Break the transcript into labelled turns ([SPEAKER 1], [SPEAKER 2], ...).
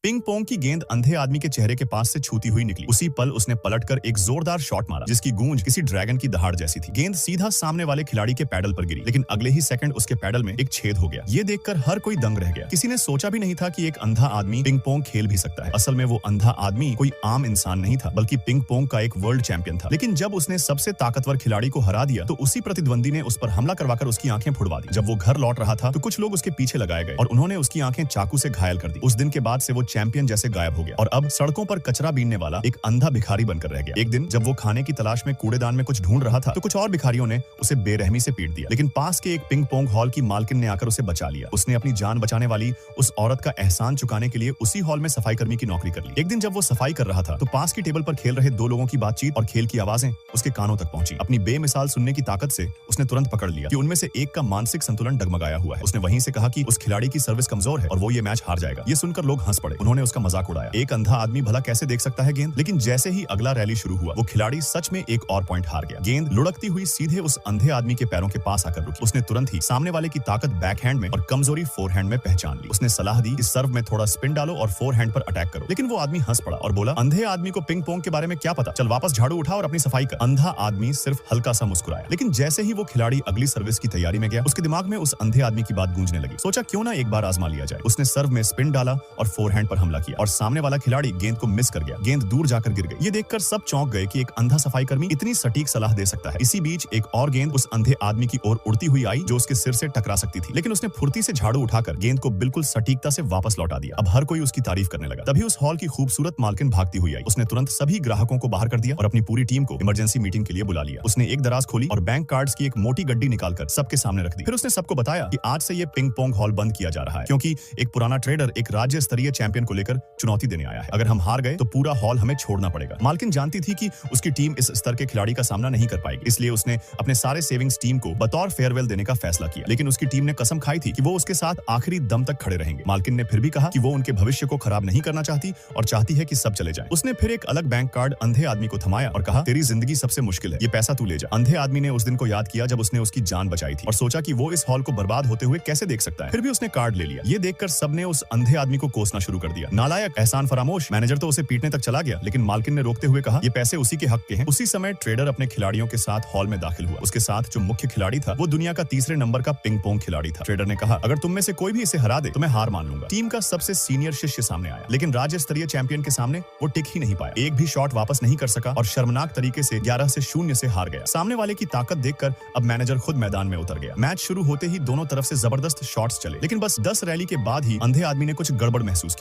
[SPEAKER 1] Ping pong की गेंद अंधे आदमी के चेहरे के पास से छूती हुई निकली। उसी पल उसने पलटकर एक जोरदार शॉट मारा जिसकी गूंज किसी ड्रैगन की दहाड़ जैसी थी। गेंद सीधा सामने वाले खिलाड़ी के पैडल पर गिरी, लेकिन अगले ही सेकंड उसके पैडल में एक छेद हो गया। ये देखकर हर कोई दंग रह गया। किसी ने सोचा भी नहीं था कि एक अंधा आदमी पिंग पोंग खेल भी सकता है। असल में वो अंधा आदमी कोई आम इंसान नहीं था, बल्कि पिंग पोंग का एक वर्ल्ड चैंपियन था। लेकिन जब उसने सबसे ताकतवर खिलाड़ी को हरा दिया तो उसी प्रतिद्वंदी ने उस पर हमला करवाकर उसकी आंखें फुड़वा दी। जब वो घर लौट रहा था तो कुछ लोग उसके पीछे लगाए गए और उन्होंने उसकी आंखें चाकू से घायल कर दी। उस दिन के बाद से वो चैंपियन जैसे गायब हो गया और अब सड़कों पर कचरा बीनने वाला एक अंधा भिखारी बनकर रह गया। एक दिन जब वो खाने की तलाश में कूड़ेदान में कुछ ढूंढ रहा था तो कुछ और भिखारियों ने उसे बेरहमी से पीट दिया, लेकिन पास के एक पिंग पोंग हॉल की मालकिन ने आकर उसे बचा लिया। उसने अपनी जान बचाने वाली उस औरत का एहसान चुकाने के लिए उसी हॉल में सफाई कर्मी की नौकरी कर ली। एक दिन जब वो सफाई कर रहा था तो पास की टेबल पर खेल रहे दो लोगों की बातचीत और खेल की आवाजें उसके कानों तक पहुंची। अपनी बेमिसाल सुनने की ताकत से उसने तुरंत पकड़ लिया कि उनमें से एक का मानसिक संतुलन डगमगाया हुआ है। उसने वहीं से कहा कि उस खिलाड़ी की सर्विस कमजोर है और वो ये मैच हार जाएगा। ये सुनकर लोग हंस पड़े। उन्होंने उसका मजाक उड़ाया। एक अंधा आदमी भला कैसे देख सकता है गेंद? लेकिन जैसे ही अगला रैली शुरू हुआ वो खिलाड़ी सच में एक और पॉइंट हार गया। गेंद लुढ़कती हुई सीधे उस अंधे आदमी के पैरों के पास आकर रुकी। उसने तुरंत ही सामने वाले की ताकत बैकहैंड में और कमजोरी फोरहैंड में पहचान ली। उसने सलाह दी कि सर्व में थोड़ा स्पिन डालो और फोरहैंड पर अटैक करो, लेकिन वो आदमी हंस पड़ा और बोला, अंधे आदमी को पिंग पोंग के बारे में क्या पता, चल वापस झाड़ू उठा और अपनी सफाई कर। अंधा आदमी सिर्फ हल्का सा मुस्कुराया, लेकिन जैसे ही वो खिलाड़ी अगली सर्विस की तैयारी में गया उसके दिमाग में उस अंधे आदमी की बात गूंजने लगी। सोचा क्यों ना एक बार आजमा लिया जाए। उसने सर्व में स्पिन डाला और फोरहैंड पर हमला किया और सामने वाला खिलाड़ी गेंद को मिस कर गया। गेंद दूर जाकर गिर गई। ये देखकर सब चौंक गए कि एक अंधा सफाई कर्मी इतनी सटीक सलाह दे सकता है। इसी बीच एक और गेंद उस अंधे आदमी की ओर उड़ती हुई आई जो उसके सिर से टकरा सकती थी, लेकिन उसने फुर्ती से झाड़ू उठाकर गेंद को बिल्कुल सटीकता से वापस लौटा दिया। अब हर कोई उसकी तारीफ करने लगा। तभी उस हॉल की खूबसूरत मालकिन भागती हुई आई। उसने तुरंत सभी ग्राहकों को बाहर कर दिया और अपनी पूरी टीम को इमरजेंसी मीटिंग के लिए बुला लिया। उसने एक दराज खोली और बैंक कार्ड्स की एक मोटी गड्डी निकालकर सबके सामने रख दी। फिर उसने सबको बताया कि आज से ये पिंग पोंग हॉल बंद किया जा रहा है, क्योंकि एक पुराना ट्रेडर एक राज्य स्तरीय चैंपियन को लेकर चुनौती देने आया है। अगर हम हार गए तो पूरा हॉल हमें छोड़ना पड़ेगा। मालकिन जानती थी कि उसकी टीम इस स्तर के खिलाड़ी का सामना नहीं कर पाएगी, इसलिए उसने अपने सारे सेविंग्स टीम को बतौर फेयरवेल देने का फैसला किया। लेकिन उसकी टीम ने कसम खाई थी कि वो उसके साथ आखिरी दम तक खड़े रहेंगे। मालकिन ने फिर भी कहा कि वो उनके भविष्य को खराब नहीं करना चाहती और चाहती है कि सब चले जाएं। उसने फिर एक अलग बैंक कार्ड अंधे आदमी को थमाया और कहा, तेरी जिंदगी सबसे मुश्किल है, ये पैसा तू ले जा। अंधे आदमी ने उस दिन को याद किया जब उसने उसकी जान बचाई थी और सोचा कि वो इस हॉल को बर्बाद होते हुए कैसे देख सकता है। फिर भी उसने कार्ड ले लिया। ये देखकर सबने उस अंधे आदमी को कोसना शुरू कर दिया। नालायक, एहसान फरामोश। मैनेजर तो उसे पीटने तक चला गया, लेकिन मालकिन ने रोकते हुए कहा, ये पैसे उसी के हक के हैं। उसी समय ट्रेडर अपने खिलाड़ियों के साथ हॉल में दाखिल हुआ। उसके साथ जो मुख्य खिलाड़ी था वो दुनिया का तीसरे नंबर का पिंग पोंग खिलाड़ी था। ट्रेडर ने कहा, अगर तुम में से कोई भी इसे हरा दे तो मैं हार मान लूंगा। टीम का सबसे सीनियर शिष्य सामने आया, लेकिन राज्य स्तरीय चैंपियन के सामने वो टिक ही नहीं पाया। एक भी शॉट वापस नहीं कर सका और शर्मनाक तरीके से 11 से 0 से हार गया। सामने वाले की ताकत देखकर अब मैनेजर खुद मैदान में उतर गया। मैच शुरू होते ही दोनों तरफ से जबरदस्त शॉट्स चले, लेकिन बस 10 रैली के बाद ही अंधे आदमी ने कुछ गड़बड़ महसूस की।